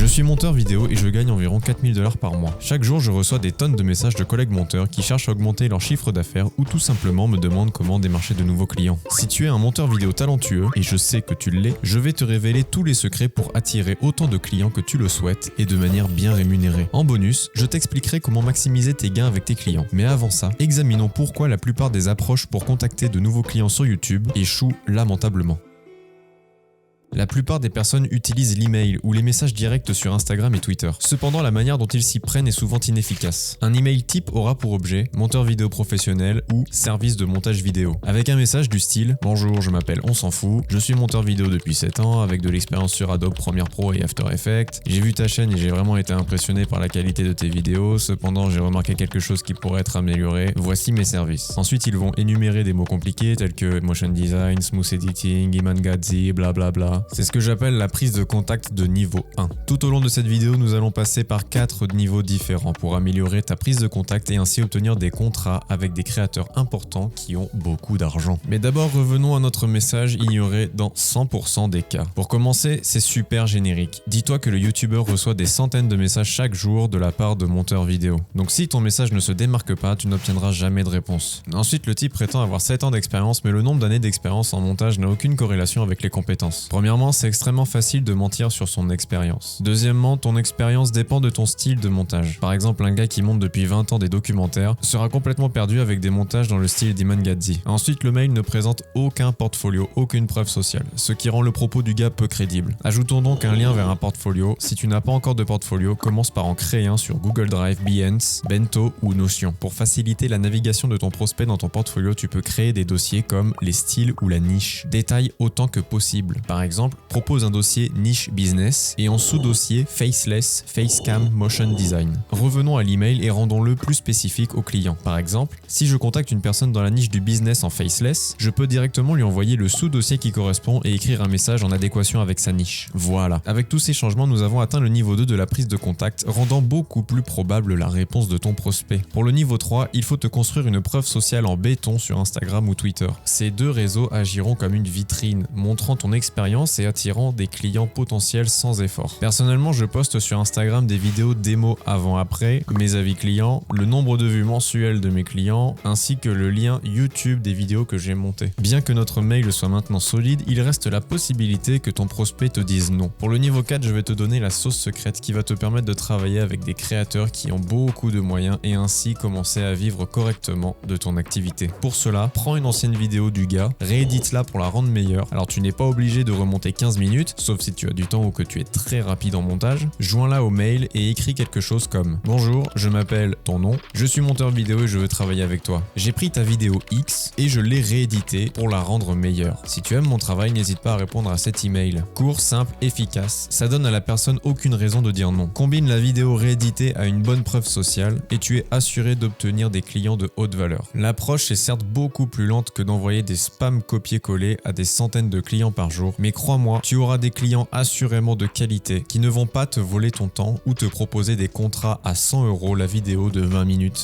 suis monteur vidéo et je gagne environ 4000 $ par mois. Chaque jour, je reçois des tonnes de messages de collègues monteurs qui cherchent à augmenter leur chiffre d'affaires ou tout simplement me demandent comment démarcher de nouveaux clients. Si tu es un monteur vidéo talentueux, et je sais que tu l'es, je vais te révéler tous les secrets pour attirer autant de clients que tu le souhaites et de manière bien rémunérée. En bonus, je t'expliquerai comment maximiser tes gains avec tes clients. Mais avant ça, examinons pourquoi la plupart des approches pour contacter de nouveaux clients sur YouTube échouent lamentablement. La plupart des personnes utilisent l'email ou les messages directs sur Instagram et Twitter. Cependant, la manière dont ils s'y prennent est souvent inefficace. Un email type aura pour objet monteur vidéo professionnel ou service de montage vidéo. Avec un message du style « Bonjour, je m'appelle On s'en fout, je suis monteur vidéo depuis 7 ans avec de l'expérience sur Adobe Premiere Pro et After Effects. J'ai vu ta chaîne et j'ai vraiment été impressionné par la qualité de tes vidéos, cependant j'ai remarqué quelque chose qui pourrait être amélioré. Voici mes services. » Ensuite, ils vont énumérer des mots compliqués tels que motion design, smooth editing, Imangazi, blablabla. C'est ce que j'appelle la prise de contact de niveau 1. Tout au long de cette vidéo, nous allons passer par 4 niveaux différents pour améliorer ta prise de contact et ainsi obtenir des contrats avec des créateurs importants qui ont beaucoup d'argent. Mais d'abord, revenons à notre message ignoré dans 100% des cas. Pour commencer, c'est super générique. Dis-toi que le youtubeur reçoit des centaines de messages chaque jour de la part de monteurs vidéo. Donc si ton message ne se démarque pas, tu n'obtiendras jamais de réponse. Ensuite, le type prétend avoir 7 ans d'expérience, mais le nombre d'années d'expérience en montage n'a aucune corrélation avec les compétences. Premièrement, c'est extrêmement facile de mentir sur son expérience. Deuxièmement, ton expérience dépend de ton style de montage. Par exemple, un gars qui monte depuis 20 ans des documentaires sera complètement perdu avec des montages dans le style d'Imangazi. Ensuite, le mail ne présente aucun portfolio, aucune preuve sociale, ce qui rend le propos du gars peu crédible. Ajoutons donc un lien vers un portfolio. Si tu n'as pas encore de portfolio, commence par en créer un sur Google Drive, Behance, Bento ou Notion. Pour faciliter la navigation de ton prospect dans ton portfolio, tu peux créer des dossiers comme les styles ou la niche. Détaille autant que possible. Par exemple, propose un dossier niche business et en sous-dossier faceless, facecam, motion design. Revenons à l'email et rendons-le plus spécifique au client. Par exemple, si je contacte une personne dans la niche du business en faceless, je peux directement lui envoyer le sous-dossier qui correspond et écrire un message en adéquation avec sa niche. Voilà. Avec tous ces changements, nous avons atteint le niveau 2 de la prise de contact, rendant beaucoup plus probable la réponse de ton prospect. Pour le niveau 3, il faut te construire une preuve sociale en béton sur Instagram ou Twitter. Ces deux réseaux agiront comme une vitrine, montrant ton expérience et attirant des clients potentiels sans effort. Personnellement, je poste sur Instagram des vidéos démo avant-après, mes avis clients, le nombre de vues mensuelles de mes clients, ainsi que le lien YouTube des vidéos que j'ai montées. Bien que notre mail soit maintenant solide, il reste la possibilité que ton prospect te dise non. Pour le niveau 4, je vais te donner la sauce secrète qui va te permettre de travailler avec des créateurs qui ont beaucoup de moyens et ainsi commencer à vivre correctement de ton activité. Pour cela, prends une ancienne vidéo du gars, réédite-la pour la rendre meilleure. Alors tu n'es pas obligé de remonter 15 minutes, sauf si tu as du temps ou que tu es très rapide en montage. Joins-la au mail et écris quelque chose comme « Bonjour, je m'appelle ton nom, je suis monteur vidéo et je veux travailler avec toi. J'ai pris ta vidéo X et je l'ai rééditée pour la rendre meilleure. Si tu aimes mon travail, n'hésite pas à répondre à cet email. » Court, simple, efficace. Ça donne à la personne aucune raison de dire non. Combine la vidéo rééditée à une bonne preuve sociale et tu es assuré d'obtenir des clients de haute valeur. L'approche est certes beaucoup plus lente que d'envoyer des spams copier-coller à des centaines de clients par jour, mais crois-moi, tu auras des clients assurément de qualité qui ne vont pas te voler ton temps ou te proposer des contrats à 100 € la vidéo de 20 minutes.